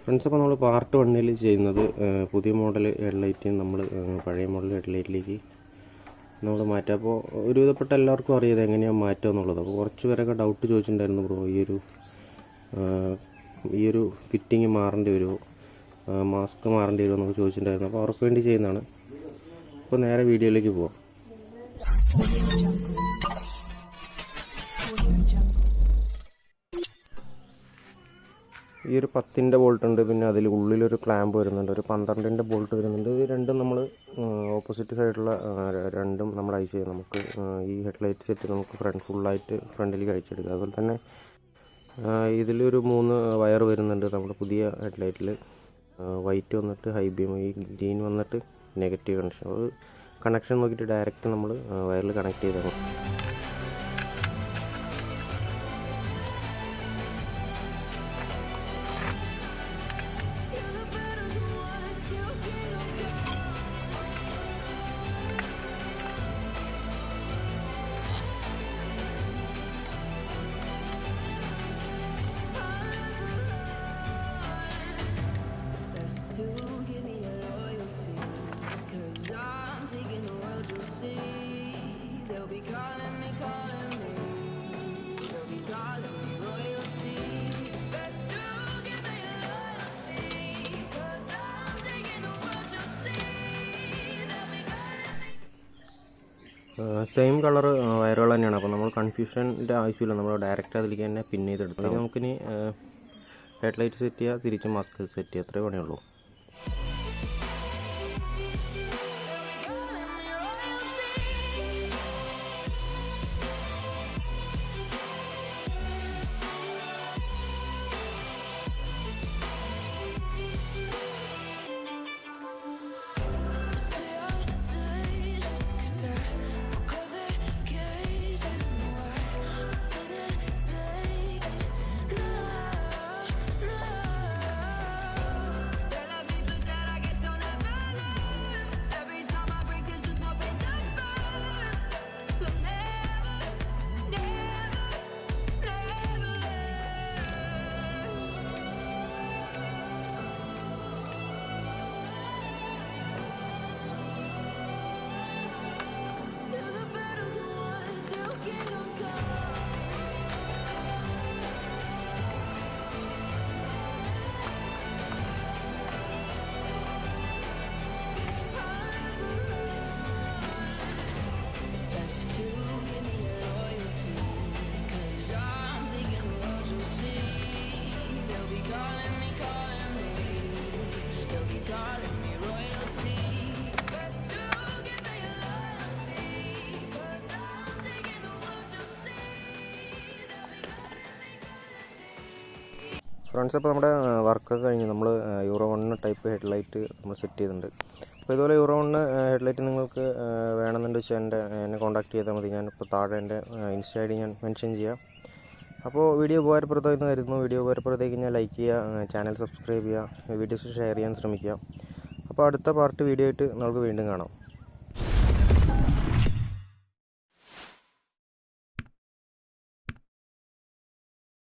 Friends, അപ്പോൾ നമ്മൾ part 1 ചെയ്യുന്നത് പുതിയ മോഡൽ ഹെഡ്ലൈറ്റിന് നമ്മൾ പഴയ മോഡൽ ഹെഡ്ലൈറ്റിലേക്ക് നമ്മൾ മാറ്റുക. അപ്പോൾ ഒരുവിധപ്പെട്ട എല്ലാവർക്കും അറിയാം എങ്ങനെയാണ് മാറ്റുക എന്നുള്ളത്. അപ്പോൾ കുറച്ച് പേരൊക്കെ ഡൗട്ട് ചോദിച്ചിട്ടുണ്ടായിരുന്നു, ബ്രോ ഈ ഒരു ഫിറ്റിങ് മാറേണ്ടി വരുമോ, മാസ്ക് മാറേണ്ടി വരുമോ എന്നൊക്കെ ചോദിച്ചിട്ടുണ്ടായിരുന്നു. അപ്പോൾ അവർക്ക് വേണ്ടി ചെയ്യുന്നതാണ്. അപ്പോൾ നേരെ വീഡിയോയിലേക്ക് പോവാം. ഈ ഒരു 10-ൻ്റെ ബോൾട്ട് ഉണ്ട്, പിന്നെ അതിൽ ഉള്ളിലൊരു ക്ലാമ്പ് വരുന്നുണ്ട്, ഒരു 12-ൻ്റെ ബോൾട്ട് വരുന്നുണ്ട്. ഇത് രണ്ടും നമ്മൾ ഓപ്പോസിറ്റ് സൈഡുള്ള രണ്ടും നമ്മൾ അയച്ചു ചെയ്യും. നമുക്ക് ഈ ഹെഡ്ലൈറ്റ് സെറ്റ് നമുക്ക് ഫുള്ളായിട്ട് ഫ്രണ്ടിലേക്ക് അയച്ചെടുക്കുക. അതുപോലെ തന്നെ ഇതിലൊരു 3 വയർ വരുന്നുണ്ട്. നമ്മുടെ പുതിയ ഹെഡ്ലൈറ്റിൽ വൈറ്റ് വന്നിട്ട് ഹൈ ബീം, ഈ ഗ്രീൻ വന്നിട്ട് നെഗറ്റീവ് കണക്ഷൻ. അത് കണക്ഷൻ നോക്കിയിട്ട് ഡയറക്റ്റ് നമ്മൾ വയറിൽ കണക്ട് ചെയ്താണ്. സെയിം കളർ വയറുകൾ തന്നെയാണ്. അപ്പോൾ നമ്മൾ കൺഫ്യൂഷൻ്റെ ആവശ്യമില്ല, നമ്മൾ ഡയറക്റ്റ് അതിലേക്ക് തന്നെ പിൻ ചെയ്തെടുത്തു. അല്ലെങ്കിൽ നമുക്കിനി ഹെഡ്ലൈറ്റ് സെറ്റ് ചെയ്യുക, തിരിച്ച് മാസ്ക് സെറ്റ് ചെയ്യുക, അത്രേ പണിയുള്ളൂ. ഫ്രണ്ട്സ്, അപ്പോൾ നമ്മുടെ വർക്കൊക്കെ കഴിഞ്ഞ് നമ്മൾ യൂറോ 1 ടൈപ്പ് ഹെഡ്ലൈറ്റ് നമ്മൾ സെറ്റ് ചെയ്തിട്ടുണ്ട്. അപ്പോൾ ഇതുപോലെ യൂറോ 1 ഹെഡ്ലൈറ്റ് നിങ്ങൾക്ക് വേണമെന്നുണ്ടെന്ന് വെച്ചാൽ എന്നെ കോൺടാക്ട് ചെയ്താൽ മതി. ഞാനിപ്പോൾ താഴെ എൻ്റെ ഇൻസ്റ്റ ഐ ഡി ഞാൻ മെൻഷൻ ചെയ്യാം. അപ്പോൾ വീഡിയോ ഉപകാരപ്രദമായെന്ന് കരുതുന്നു. വീഡിയോ ഉപകാരപ്രദമായി കഴിഞ്ഞാൽ ലൈക്ക് ചെയ്യുക, ചാനൽ സബ്സ്ക്രൈബ് ചെയ്യുക, വീഡിയോസ് ഷെയർ ചെയ്യാൻ ശ്രമിക്കുക. അപ്പോൾ അടുത്ത പാർട്ട് വീഡിയോ ആയിട്ട് നമുക്ക് വീണ്ടും കാണാം.